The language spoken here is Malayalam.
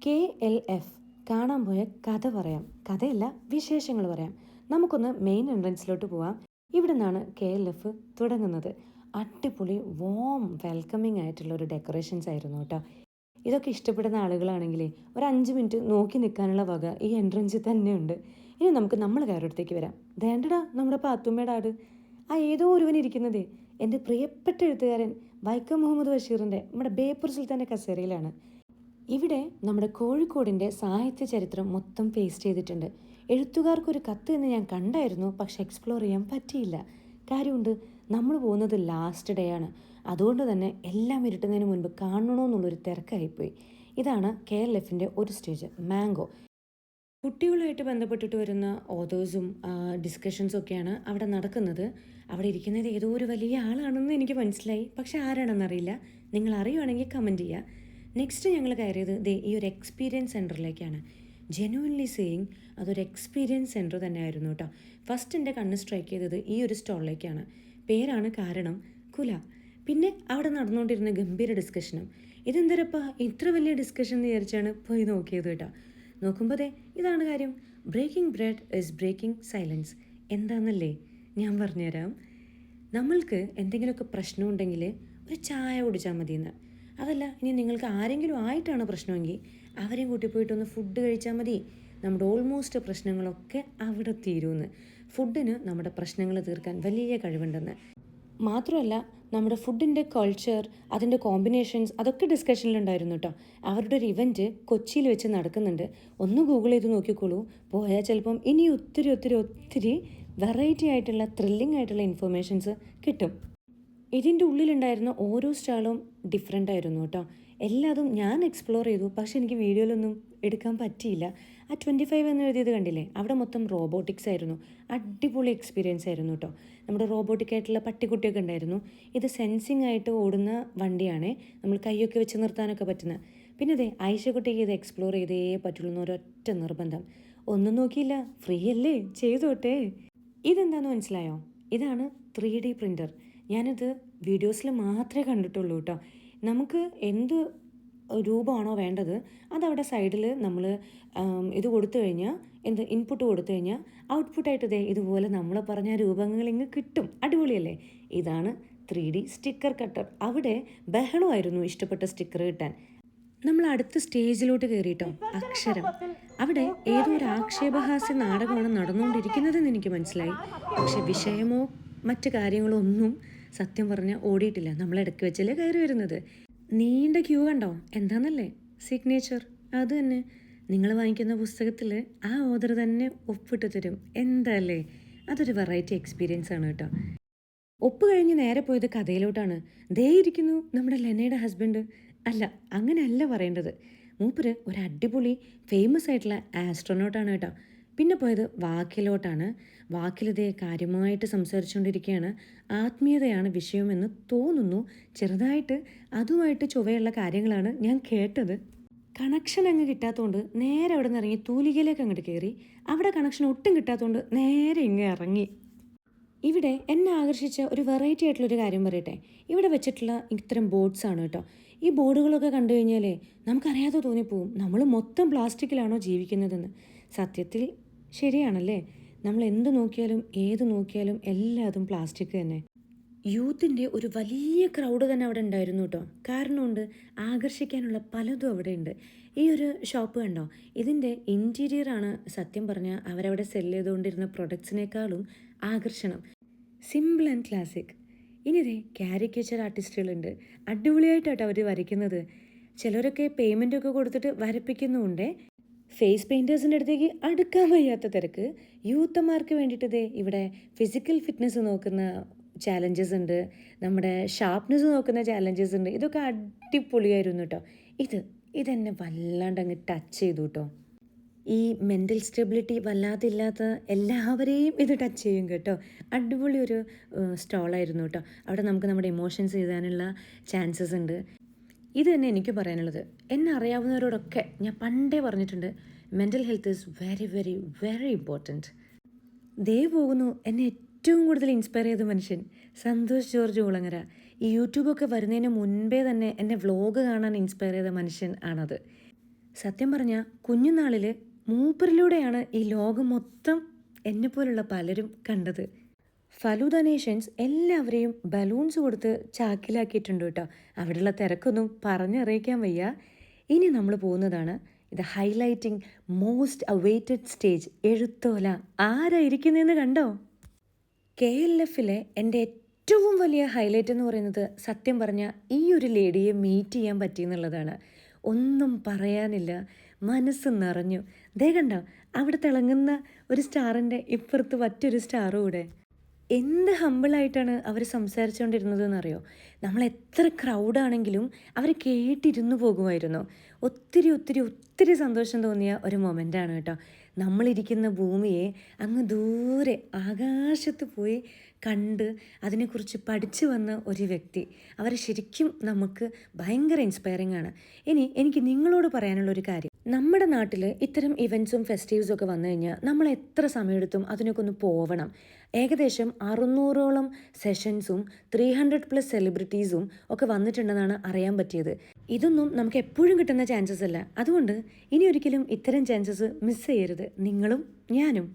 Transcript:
KLF കാണാൻ പോയ കഥ പറയാം. കഥയല്ല, വിശേഷങ്ങൾ പറയാം. നമുക്കൊന്ന് മെയിൻ എൻട്രൻസിലോട്ട് പോവാം. ഇവിടെ നിന്നാണ് KLF തുടങ്ങുന്നത്. അടിപൊളി വെൽക്കമിങ് ആയിട്ടുള്ള ഒരു ഡെക്കറേഷൻസ് ആയിരുന്നു കേട്ടോ. ഇതൊക്കെ ഇഷ്ടപ്പെടുന്ന ആളുകളാണെങ്കിലേ ഒരു 5 മിനിറ്റ് നോക്കി നിൽക്കാനുള്ള വക ഈ എൻട്രൻസിൽ തന്നെയുണ്ട്. ഇനി നമുക്ക് നമ്മളെ കാര്യത്തേക്ക് വരാം. ദേണ്ടടാ നമ്മുടെ പാത്തുമ്മയുടെ ആട്. ആ ഏതോ ഒരുവൻ ഇരിക്കുന്നതേ എൻ്റെ പ്രിയപ്പെട്ട എഴുത്തുകാരൻ വൈക്കം മുഹമ്മദ് ബഷീറിൻ്റെ നമ്മുടെ ബേപ്പൂർ സുൽത്താൻ്റെ കസേരയിലാണ്. ഇവിടെ നമ്മുടെ കോഴിക്കോടിൻ്റെ സാഹിത്യ ചരിത്രം മൊത്തം പേസ്റ്റ് ചെയ്തിട്ടുണ്ട്. എഴുത്തുകാർക്കൊരു കത്ത് എന്ന് ഞാൻ കണ്ടായിരുന്നു, പക്ഷെ എക്സ്പ്ലോർ ചെയ്യാൻ പറ്റിയില്ല. കാര്യമുണ്ട്, നമ്മൾ പോകുന്നത് ലാസ്റ്റ് ഡേ ആണ്. അതുകൊണ്ട് തന്നെ എല്ലാം ഇരുട്ടുന്നതിന് മുൻപ് കാണണമെന്നുള്ളൊരു തിരക്കായിപ്പോയി. ഇതാണ് KLFൻ്റെ ഒരു സ്റ്റേജ്, മാംഗോ. കുട്ടികളുമായിട്ട് ബന്ധപ്പെട്ടിട്ട് വരുന്ന ഓതേഴ്സും ഡിസ്കഷൻസും ഒക്കെയാണ് അവിടെ നടക്കുന്നത്. അവിടെ ഇരിക്കുന്നത് ഏതോ ഒരു വലിയ ആളാണെന്ന് എനിക്ക് മനസ്സിലായി, പക്ഷെ ആരാണെന്നറിയില്ല. നിങ്ങൾ അറിയുവാണെങ്കിൽ കമൻറ്റ് ചെയ്യുക. നെക്സ്റ്റ് ഞങ്ങൾ കയറിയത് ഈ ഒരു എക്സ്പീരിയൻസ് സെൻറ്ററിലേക്കാണ്. ജെനുവൻലി സേയിങ് അതൊരു എക്സ്പീരിയൻസ് സെൻറ്റർ തന്നെയായിരുന്നു കേട്ടോ. ഫസ്റ്റ് എൻ്റെ കണ്ണ് സ്ട്രൈക്ക് ചെയ്തത് ഈ ഒരു സ്റ്റോളിലേക്കാണ്. പേരാണ് കാരണം, കുല. പിന്നെ അവിടെ നടന്നുകൊണ്ടിരുന്ന ഗംഭീര ഡിസ്കഷനും. ഇതെന്തരപ്പാ ഇത്ര വലിയ ഡിസ്കഷൻ എന്ന് വിചാരിച്ചാണ് പോയി നോക്കിയത് കേട്ടോ. നോക്കുമ്പോൾ ഇതാണ് കാര്യം. Breaking bread is breaking silence. എന്താണെന്നല്ലേ ഞാൻ പറഞ്ഞുതരാം. നമ്മൾക്ക് എന്തെങ്കിലുമൊക്കെ പ്രശ്നമുണ്ടെങ്കിൽ ഒരു ചായ കുടിച്ചാൽ മതിയെന്ന്. അതല്ല, ഇനി നിങ്ങൾക്ക് ആരെങ്കിലും ആയിട്ടാണ് പ്രശ്നമെങ്കിൽ അവരെയും കൂട്ടി പോയിട്ടൊന്ന് ഫുഡ് കഴിച്ചാൽ മതി. നമ്മുടെ ഓൾമോസ്റ്റ് പ്രശ്നങ്ങളൊക്കെ അവിടെ തീരുമെന്ന്. ഫുഡിന് നമ്മുടെ പ്രശ്നങ്ങൾ തീർക്കാൻ വലിയ കഴിവുണ്ടെന്ന്. മാത്രമല്ല, നമ്മുടെ ഫുഡിൻ്റെ കൾച്ചർ, അതിൻ്റെ കോമ്പിനേഷൻസ്, അതൊക്കെ ഡിസ്കഷനിലുണ്ടായിരുന്നു കേട്ടോ. അവരുടെ ഒരു ഇവൻറ്റ് കൊച്ചിയിൽ വെച്ച് നടക്കുന്നുണ്ട്. ഒന്ന് ഗൂഗിൾ ചെയ്ത് നോക്കിക്കോളൂ. പോയാൽ ചിലപ്പം ഇനി ഒത്തിരി ഒത്തിരി ഒത്തിരി വെറൈറ്റി ആയിട്ടുള്ള ത്രില്ലിംഗ് ആയിട്ടുള്ള ഇൻഫർമേഷൻസ് കിട്ടും. ഇതിൻ്റെ ഉള്ളിലുണ്ടായിരുന്ന ഓരോ സ്റ്റാളും ഡിഫറെൻ്റ് ആയിരുന്നു കേട്ടോ. എല്ലാതും ഞാൻ എക്സ്പ്ലോർ ചെയ്തു, പക്ഷെ എനിക്ക് വീഡിയോയിലൊന്നും എടുക്കാൻ പറ്റിയില്ല. ആ 25 എന്ന് എഴുതിയത് കണ്ടില്ലേ, അവിടെ മൊത്തം റോബോട്ടിക്സ് ആയിരുന്നു. അടിപൊളി എക്സ്പീരിയൻസ് ആയിരുന്നു കേട്ടോ. നമ്മുടെ റോബോട്ടിക്കായിട്ടുള്ള പട്ടിക്കുട്ടിയൊക്കെ ഉണ്ടായിരുന്നു. ഇത് സെൻസിങ് ആയിട്ട് ഓടുന്ന വണ്ടിയാണ്, നമ്മൾ കൈയൊക്കെ വെച്ച് നിർത്താനൊക്കെ പറ്റുന്ന. പിന്നെ ആയിഷക്കുട്ടിക്ക് ഇത് എക്സ്പ്ലോർ ചെയ്തേ പറ്റുള്ളൂ എന്നൊരൊറ്റ നിർബന്ധം. ഒന്നും നോക്കിയില്ല, ഫ്രീ അല്ലേ, ചെയ്തോട്ടെ. ഇതെന്താണെന്ന് മനസ്സിലായോ? ഇതാണ് 3D പ്രിൻ്റർ. ഞാനിത് വീഡിയോസിൽ മാത്രമേ കണ്ടിട്ടുള്ളൂ കേട്ടോ. നമുക്ക് എന്ത് രൂപമാണോ വേണ്ടത് അതവിടെ സൈഡിൽ നമ്മൾ ഇത് കൊടുത്തു കഴിഞ്ഞാൽ, ഇൻപുട്ട് കൊടുത്തു കഴിഞ്ഞാൽ ഔട്ട്പുട്ടായിട്ട് ഇതുപോലെ നമ്മൾ പറഞ്ഞ രൂപങ്ങൾ ഇങ്ങ് കിട്ടും. അടിപൊളിയല്ലേ? ഇതാണ് 3D സ്റ്റിക്കർ കട്ടർ. അവിടെ ബഹളമായിരുന്നു ഇഷ്ടപ്പെട്ട സ്റ്റിക്കർ കിട്ടാൻ. നമ്മൾ അടുത്ത സ്റ്റേജിലോട്ട് കയറിയിട്ടോ, അക്ഷരം. അവിടെ ഏതോ ഒരു ആക്ഷേപഹാസ്യ നാടകമാണ് നടന്നുകൊണ്ടിരിക്കുന്നതെന്ന് എനിക്ക് മനസ്സിലായി. പക്ഷെ വിഷയമോ മറ്റു കാര്യങ്ങളോ ഒന്നും സത്യം പറഞ്ഞാൽ ഓടിയിട്ടില്ല. നമ്മൾ ഇടയ്ക്ക് വെച്ചല്ലേ കയറി വരുന്നത്. നീണ്ട ക്യൂ കണ്ടോ? എന്താണെന്നല്ലേ, സിഗ്നേച്ചർ. അത് തന്നെ, നിങ്ങൾ വാങ്ങിക്കുന്ന പുസ്തകത്തിൽ ആ ഓർഡർ തന്നെ ഒപ്പിട്ട് തരും. എന്താല്ലേ, അതൊരു വെറൈറ്റി എക്സ്പീരിയൻസ് ആണ് കേട്ടോ. ഒപ്പ് കഴിഞ്ഞ് നേരെ പോയത് കഥയിലോട്ടാണ്. ഇരിക്കുന്നു നമ്മുടെ ലെനയുടെ ഹസ്ബൻഡ്. അല്ല, അങ്ങനെയല്ല പറയേണ്ടത്. മൂപ്പര് ഒരു അടിപൊളി ഫേമസ് ആയിട്ടുള്ള ആസ്ട്രോനോട്ടാണ് കേട്ടോ. പിന്നെ പോയത് വാക്കിലോട്ടാണ്. വാക്കിലിതേ കാര്യമായിട്ട് സംസാരിച്ചുകൊണ്ടിരിക്കുകയാണ്. ആത്മീയതയാണ് വിഷയമെന്ന് തോന്നുന്നു. ചെറുതായിട്ട് അതുമായിട്ട് ചുവയുള്ള കാര്യങ്ങളാണ് ഞാൻ കേട്ടത്. കണക്ഷൻ അങ്ങ് കിട്ടാത്തതുകൊണ്ട് നേരെ അവിടെ നിന്ന് ഇറങ്ങി തൂലികയിലേക്ക് അങ്ങോട്ട് കയറി. അവിടെ കണക്ഷൻ ഒട്ടും കിട്ടാത്തതുകൊണ്ട് നേരെ ഇങ്ങ് ഇറങ്ങി. ഇവിടെ എന്നെ ആകർഷിച്ച ഒരു വെറൈറ്റി ആയിട്ടുള്ളൊരു കാര്യം പറയട്ടെ. ഇവിടെ വെച്ചിട്ടുള്ള ഇത്തരം ബോർഡ്സ് ആണ് കേട്ടോ. ഈ ബോർഡുകളൊക്കെ കണ്ടു കഴിഞ്ഞാലേ നമുക്കറിയാതെ തോന്നിപ്പോവും നമ്മൾ മൊത്തം പ്ലാസ്റ്റിക്കിലാണോ ജീവിക്കുന്നതെന്ന്. സത്യത്തിൽ ശരിയാണല്ലേ. നമ്മൾ എന്ത് നോക്കിയാലും ഏത് നോക്കിയാലും എല്ലാതും പ്ലാസ്റ്റിക് തന്നെ. യൂത്തിൻ്റെ ഒരു വലിയ ക്രൗഡ് തന്നെ അവിടെ ഉണ്ടായിരുന്നു കേട്ടോ. കാരണമുണ്ട്, ആകർഷിക്കാനുള്ള പലതും അവിടെ ഉണ്ട്. ഈ ഒരു ഷോപ്പ് കണ്ടോ, ഇതിൻ്റെ ഇൻറ്റീരിയറാണ് സത്യം പറഞ്ഞാൽ അവരവിടെ സെല്ല് ചെയ്തുകൊണ്ടിരുന്ന പ്രൊഡക്ട്സിനേക്കാളും ആകർഷണം. Simple and classic. ഇനി കാരിക്കേച്ചർ ആർട്ടിസ്റ്റുകളുണ്ട്. അടിപൊളിയായിട്ടാട്ടോ അവർ വരയ്ക്കുന്നത്. ചിലരൊക്കെ പേയ്മെൻറ്റൊക്കെ കൊടുത്തിട്ട് വരപ്പിക്കുന്നുമുണ്ട്. ഫേസ് പെയിൻറ്റേഴ്സിൻ്റെ അടുത്തേക്ക് അടുക്കാൻ വയ്യാത്ത തിരക്ക്. യൂത്തന്മാർക്ക് വേണ്ടിയിട്ട് ഇവിടെ ഫിസിക്കൽ ഫിറ്റ്നസ് നോക്കുന്ന ചാലഞ്ചസ് ഉണ്ട്, നമ്മുടെ ഷാർപ്നെസ് നോക്കുന്ന ചാലഞ്ചസ് ഉണ്ട്. ഇതൊക്കെ അടിപൊളിയായിരുന്നു കേട്ടോ. ഇതെന്നെ വല്ലാണ്ട് അങ്ങ് ടച്ച് ചെയ്തു കേട്ടോ. ഈ മെൻ്റൽ സ്റ്റെബിലിറ്റി വല്ലാതില്ലാത്ത എല്ലാവരെയും ഇത് ടച്ച് ചെയ്യും കേട്ടോ. അടിപൊളി ഒരു സ്റ്റോളായിരുന്നു കേട്ടോ. അവിടെ നമുക്ക് നമ്മുടെ ഇമോഷൻസ് എഴുതാനുള്ള ചാൻസസ് ഉണ്ട്. ഇത് തന്നെ എനിക്ക് പറയാനുള്ളത്. എന്നെ അറിയാവുന്നവരോടൊക്കെ ഞാൻ പണ്ടേ പറഞ്ഞിട്ടുണ്ട്, mental health is very very very important. പോകുന്നു എന്നെ ഏറ്റവും കൂടുതൽ ഇൻസ്പയർ ചെയ്ത മനുഷ്യൻ സന്തോഷ് ജോർജ് കുളങ്ങര. ഈ യൂട്യൂബൊക്കെ വരുന്നതിന് മുൻപേ തന്നെ എന്നെ വ്ലോഗ് കാണാൻ ഇൻസ്പയർ ചെയ്ത മനുഷ്യൻ ആണത്. സത്യം പറഞ്ഞാൽ കുഞ്ഞുനാളിൽ മൂപ്പരിലൂടെയാണ് ഈ ലോകം മൊത്തം എന്നെപ്പോലുള്ള പലരും കണ്ടത്. ഫലൂദ നേഷൻസ് എല്ലാവരെയും ബലൂൺസ് കൊടുത്ത് ചാക്കിലാക്കിയിട്ടുണ്ട് കേട്ടോ. അവിടെയുള്ള തിരക്കൊന്നും പറഞ്ഞറിയിക്കാൻ വയ്യ. ഇനി നമ്മൾ പോകുന്നതാണ് ഇത് ഹൈലൈറ്റിംഗ് മോസ്റ്റ് അവൈറ്റഡ് സ്റ്റേജ്, എഴുത്തോല. ആരായിരിക്കുന്നതെന്ന് കണ്ടോ? KLFലെ എൻ്റെ ഏറ്റവും വലിയ ഹൈലൈറ്റ് എന്ന് പറയുന്നത് സത്യം പറഞ്ഞാൽ ഈ ഒരു ലേഡിയെ മീറ്റ് ചെയ്യാൻ പറ്റിയെന്നുള്ളതാണ്. ഒന്നും പറയാനില്ല, മനസ്സ് നിറഞ്ഞു. ദേ കണ്ടോ, അവിടെ തിളങ്ങുന്ന ഒരു സ്റ്റാറിൻ്റെ ഇപ്പുറത്ത് മറ്റൊരു സ്റ്റാറും കൂടെ. എന്ത് ഹമ്പിളായിട്ടാണ് അവർ സംസാരിച്ചുകൊണ്ടിരുന്നതെന്നറിയോ? നമ്മൾ എത്ര ക്രൗഡാണെങ്കിലും അവർ കേട്ടിരുന്നു പോകുമായിരുന്നു. ഒത്തിരി ഒത്തിരി ഒത്തിരി സന്തോഷം തോന്നിയ ഒരു മൊമെൻ്റാണ് കേട്ടോ. നമ്മളിരിക്കുന്ന ഭൂമിയെ അങ്ങ് ദൂരെ ആകാശത്ത് പോയി കണ്ട് അതിനെക്കുറിച്ച് പഠിച്ചു വന്ന ഒരു വ്യക്തി. അവർ ശരിക്കും നമുക്ക് ഭയങ്കര ഇൻസ്പയറിംഗ് ആണ്. ഇനി എനിക്ക് നിങ്ങളോട് പറയാനുള്ളൊരു കാര്യം, നമ്മുടെ നാട്ടിൽ ഇത്തരം ഇവൻറ്റ്സും ഫെസ്റ്റിവ്സും ഒക്കെ വന്നു കഴിഞ്ഞാൽ നമ്മൾ എത്ര സമയമെടുത്തും അതിനൊക്കെ ഒന്ന് പോവണം. ഏകദേശം 600ഓളം സെഷൻസും 300+ സെലിബ്രിറ്റീസും ഒക്കെ വന്നിട്ടുണ്ടെന്നാണ് അറിയാൻ പറ്റിയത്. ഇതൊന്നും നമുക്ക് എപ്പോഴും കിട്ടുന്ന ചാൻസസ് അല്ല. അതുകൊണ്ട് ഇനി ഒരിക്കലും ഇത്തരം ചാൻസസ് മിസ് ചെയ്യരുത്, നിങ്ങളും ഞാനും.